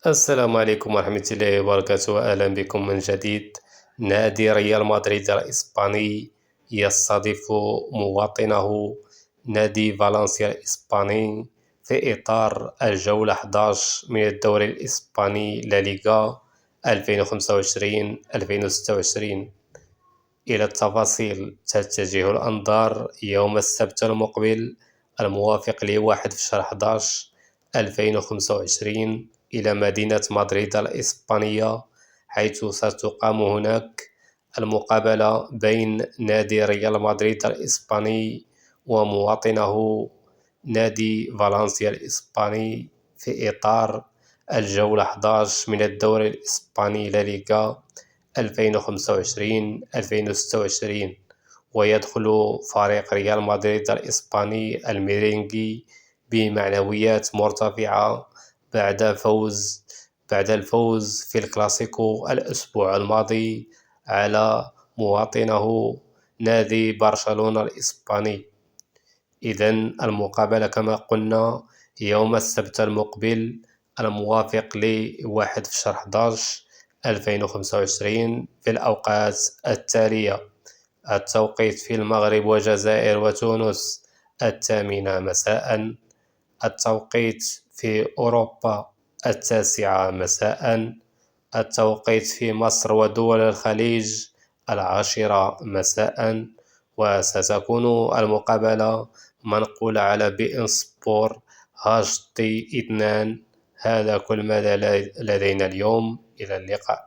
السلام عليكم ورحمة الله وبركاته. أهلا بكم من جديد. نادي ريال مدريد الإسباني يستضيف مواطنه نادي فالنسيا الإسباني في إطار الجولة 11 من الدوري الإسباني لا ليغا 2025-2026. إلى التفاصيل تتجه الأنظار يوم السبت المقبل الموافق لواحد في شهر 11 2025 إلى مدينة مدريد الإسبانية، حيث ستقام هناك المقابلة بين نادي ريال مدريد الإسباني ومواطنه نادي فالنسيا الإسباني في إطار الجولة 11 من الدوري الإسباني لا ليغا 2025-2026. ويدخل فريق ريال مدريد الإسباني الميرينغي بمعنويات مرتفعة بعد الفوز في الكلاسيكو الأسبوع الماضي على مواطنه نادي برشلونة الإسباني. إذن المقابلة كما قلنا يوم السبت المقبل الموافق لواحد في شهر 11 2025 في الأوقات التالية: التوقيت في المغرب والجزائر وتونس 8 مساء، التوقيت في أوروبا 9 مساء، التوقيت في مصر ودول الخليج 10 مساء. وستكون المقابلة منقولة على بي إن سبور HD2. هذا كل ما لدينا اليوم، إلى اللقاء.